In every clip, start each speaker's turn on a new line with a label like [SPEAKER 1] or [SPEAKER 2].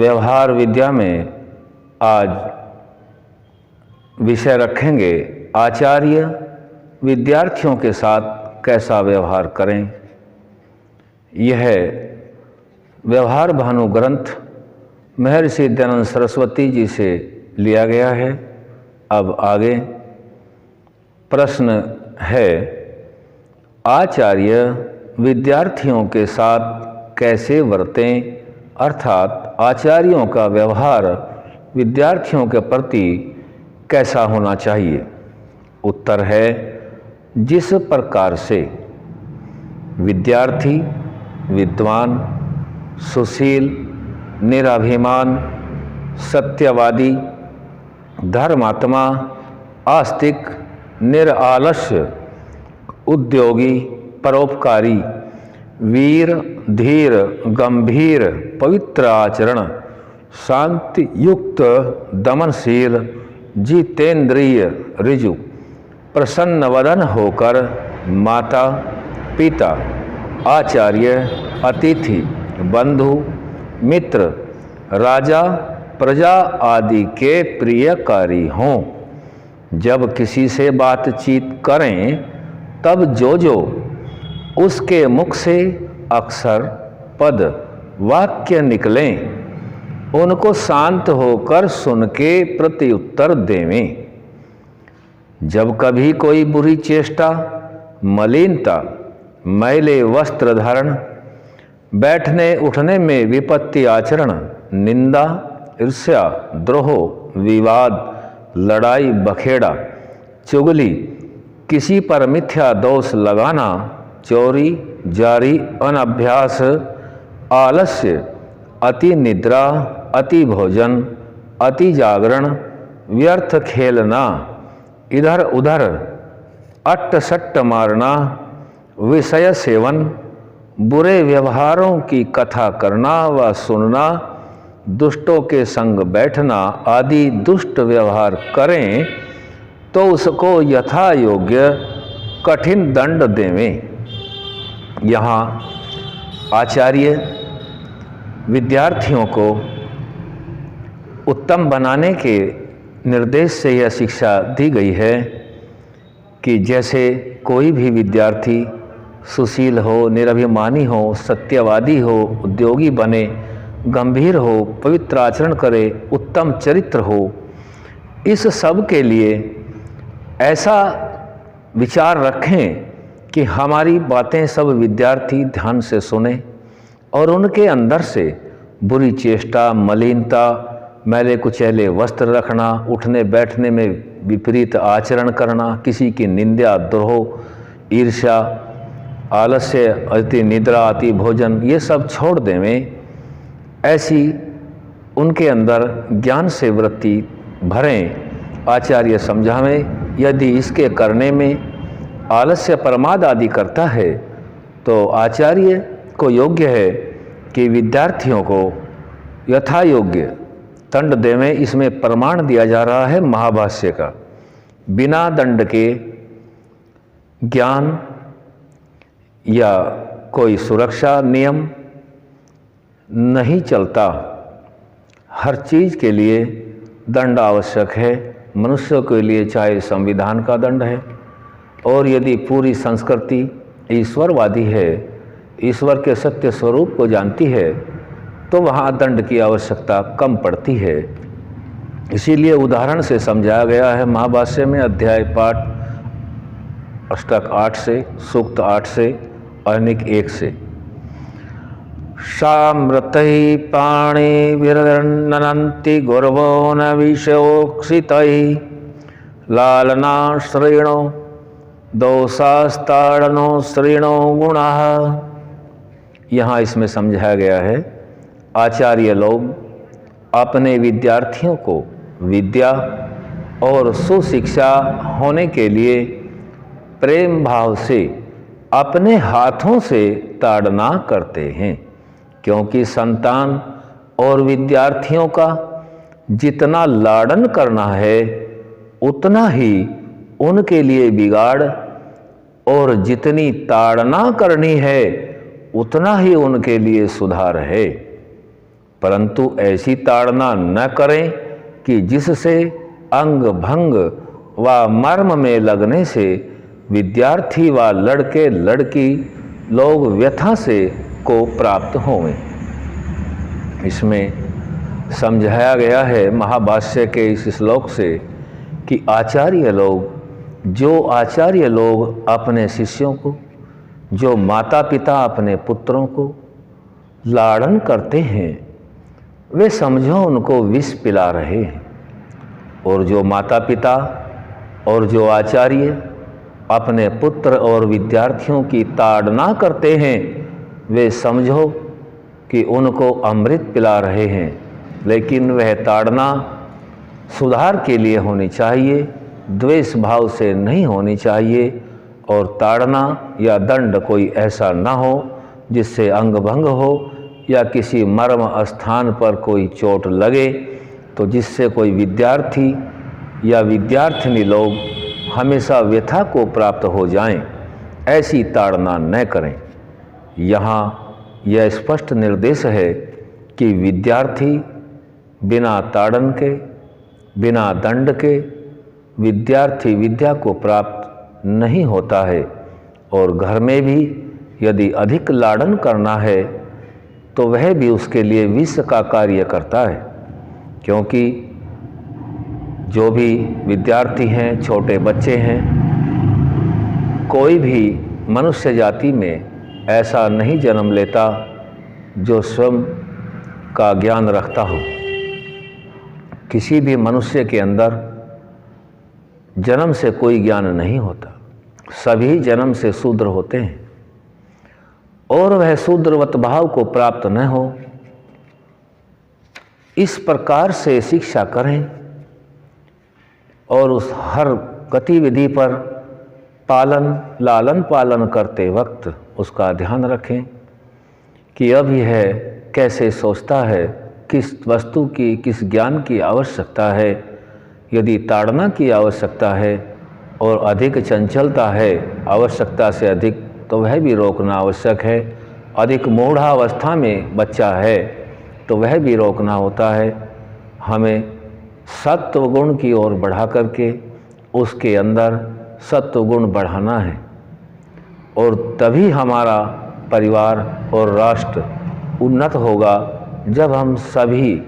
[SPEAKER 1] व्यवहार विद्या में आज विषय रखेंगे आचार्य विद्यार्थियों के साथ कैसा व्यवहार करें। यह व्यवहार भानु ग्रंथ महर्षि दयानंद सरस्वती जी से लिया गया है। अब आगे प्रश्न है, आचार्य विद्यार्थियों के साथ कैसे वर्तें, अर्थात आचार्यों का व्यवहार विद्यार्थियों के प्रति कैसा होना चाहिए। उत्तर है, जिस प्रकार से विद्यार्थी विद्वान, सुशील, निराभिमान, सत्यवादी, धर्मात्मा, आस्तिक, निरालस्य, उद्योगी, परोपकारी, वीर, धीर, गंभीर, पवित्र आचरण, शांति युक्त, दमनशील, जितेंद्रिय, ऋजु, प्रसन्न वदन होकर माता, पिता, आचार्य, अतिथि, बंधु, मित्र, राजा, प्रजा आदि के प्रियकारी हों। जब किसी से बातचीत करें तब जो उसके मुख से अक्षर, पद, वाक्य निकलें उनको शांत होकर सुन के प्रत्युत्तर देवें। जब कभी कोई बुरी चेष्टा, मलिनता, मैले वस्त्र धारण, बैठने उठने में विपत्ति आचरण, निंदा, ईर्ष्या, द्रोह, विवाद, लड़ाई बखेड़ा, चुगली, किसी पर मिथ्या दोष लगाना, चोरी, जारी, अनभ्यास, आलस्य, अति निद्रा, अति भोजन, अति जागरण, व्यर्थ खेलना, इधर उधर अट्ट सट्ट मारना, विषय सेवन, बुरे व्यवहारों की कथा करना व सुनना, दुष्टों के संग बैठना आदि दुष्ट व्यवहार करें तो उसको यथा योग्य कठिन दंड देवें। यहाँ आचार्य विद्यार्थियों को उत्तम बनाने के निर्देश से यह शिक्षा दी गई है कि जैसे कोई भी विद्यार्थी सुशील हो, निरभिमानी हो, सत्यवादी हो, उद्योगी बने, गंभीर हो, पवित्र आचरण करे, उत्तम चरित्र हो, इस सब के लिए ऐसा विचार रखें कि हमारी बातें सब विद्यार्थी ध्यान से सुने और उनके अंदर से बुरी चेष्टा, मलिनता, मैले कुचैले वस्त्र रखना, उठने बैठने में विपरीत आचरण करना, किसी की निंदा, द्रोह, ईर्ष्या, आलस्य, अति निद्रा, अति भोजन, ये सब छोड़ देवें। ऐसी उनके अंदर ज्ञान से वृत्ति भरें। आचार्य समझावें, यदि इसके करने में आलस्य, प्रमाद आदि करता है तो आचार्य को योग्य है कि विद्यार्थियों को यथा योग्य दंड देवें। इसमें प्रमाण दिया जा रहा है महाभाष्य का। बिना दंड के ज्ञान या कोई सुरक्षा नियम नहीं चलता। हर चीज़ के लिए दंड आवश्यक है। मनुष्य के लिए चाहे संविधान का दंड है, और यदि पूरी संस्कृति ईश्वरवादी है, ईश्वर के सत्य स्वरूप को जानती है, तो वहाँ दंड की आवश्यकता कम पड़ती है। इसीलिए उदाहरण से समझाया गया है महाभाष्य में, अध्याय पाठ अष्टक 8 से, सूक्त 8 से, अनिक 1 से। सामृतै पाणि विरनन्ति गुरवो न विषयोक्षितै लालना श्रेणो दोषास्ताड़नो श्रेणो गुणः। यहाँ इसमें समझाया गया है आचार्य लोग अपने विद्यार्थियों को विद्या और सुशिक्षा होने के लिए प्रेम भाव से अपने हाथों से ताड़ना करते हैं, क्योंकि संतान और विद्यार्थियों का जितना लाड़न करना है उतना ही उनके लिए बिगाड़, और जितनी ताड़ना करनी है उतना ही उनके लिए सुधार है। परंतु ऐसी ताड़ना न करें कि जिससे अंग भंग व मर्म में लगने से विद्यार्थी व लड़के लड़की लोग व्यथा से को प्राप्त हों। इसमें समझाया गया है महाभाष्य के इस श्लोक से कि आचार्य लोग अपने शिष्यों को, जो माता पिता अपने पुत्रों को लाड़न करते हैं, वे समझो उनको विष पिला रहे हैं। और जो माता पिता और जो आचार्य अपने पुत्र और विद्यार्थियों की ताड़ना करते हैं, वे समझो कि उनको अमृत पिला रहे हैं। लेकिन वह ताड़ना सुधार के लिए होनी चाहिए, द्वेष भाव से नहीं होनी चाहिए। और ताड़ना या दंड कोई ऐसा ना हो जिससे अंग भंग हो या किसी मर्म स्थान पर कोई चोट लगे, तो जिससे कोई विद्यार्थी या विद्यार्थिनी लोग हमेशा व्यथा को प्राप्त हो जाएं, ऐसी ताड़ना न करें। यहाँ यह स्पष्ट निर्देश है कि विद्यार्थी बिना ताड़न के, बिना दंड के विद्यार्थी विद्या को प्राप्त नहीं होता है। और घर में भी यदि अधिक लाड़न करना है तो वह भी उसके लिए विष का कार्य करता है, क्योंकि जो भी विद्यार्थी हैं, छोटे बच्चे हैं, कोई भी मनुष्य जाति में ऐसा नहीं जन्म लेता जो स्वयं का ज्ञान रखता हो। किसी भी मनुष्य के अंदर जन्म से कोई ज्ञान नहीं होता, सभी जन्म से शूद्र होते हैं। और वह शूद्रवत भाव को प्राप्त न हो, इस प्रकार से शिक्षा करें और उस हर गतिविधि पर लालन पालन करते वक्त उसका ध्यान रखें कि अब यह कैसे सोचता है, किस वस्तु की, किस ज्ञान की आवश्यकता है। यदि ताड़ना की आवश्यकता है और अधिक चंचलता है, आवश्यकता से अधिक, तो वह भी रोकना आवश्यक है। अधिक मूढ़ावस्था में बच्चा है तो वह भी रोकना होता है। हमें सत्व गुण की ओर बढ़ा करके उसके अंदर सत्व गुण बढ़ाना है, और तभी हमारा परिवार और राष्ट्र उन्नत होगा जब हम सभी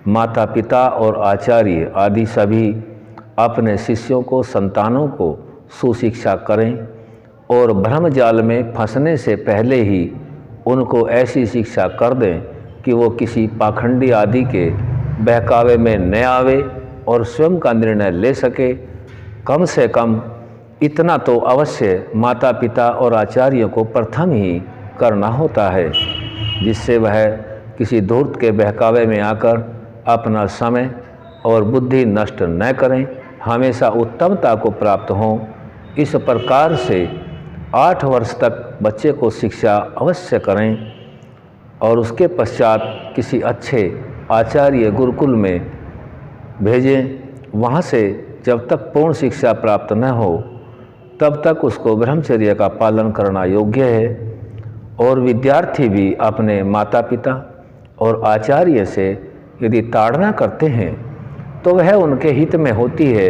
[SPEAKER 1] माता पिता और आचार्य आदि सभी अपने शिष्यों को, संतानों को सुशिक्षा करें और भ्रमजाल में फंसने से पहले ही उनको ऐसी शिक्षा कर दें कि वो किसी पाखंडी आदि के बहकावे में न आवे और स्वयं का निर्णय ले सके। कम से कम इतना तो अवश्य माता पिता और आचार्यों को प्रथम ही करना होता है, जिससे वह किसी धूर्त के बहकावे में आकर अपना समय और बुद्धि नष्ट न करें, हमेशा उत्तमता को प्राप्त हों। इस प्रकार से 8 वर्ष तक बच्चे को शिक्षा अवश्य करें और उसके पश्चात किसी अच्छे आचार्य गुरुकुल में भेजें। वहाँ से जब तक पूर्ण शिक्षा प्राप्त न हो तब तक उसको ब्रह्मचर्य का पालन करना योग्य है। और विद्यार्थी भी अपने माता पिता और आचार्य से यदि ताड़ना करते हैं तो वह उनके हित में होती है,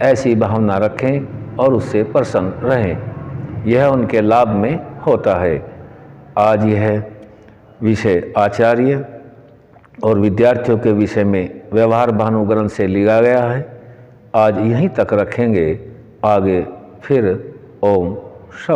[SPEAKER 1] ऐसी भावना रखें और उससे प्रसन्न रहें, यह उनके लाभ में होता है। आज यह विषय आचार्य और विद्यार्थियों के विषय में व्यवहार भानु ग्रंथ से लिया गया है। आज यहीं तक रखेंगे, आगे फिर ओम शम।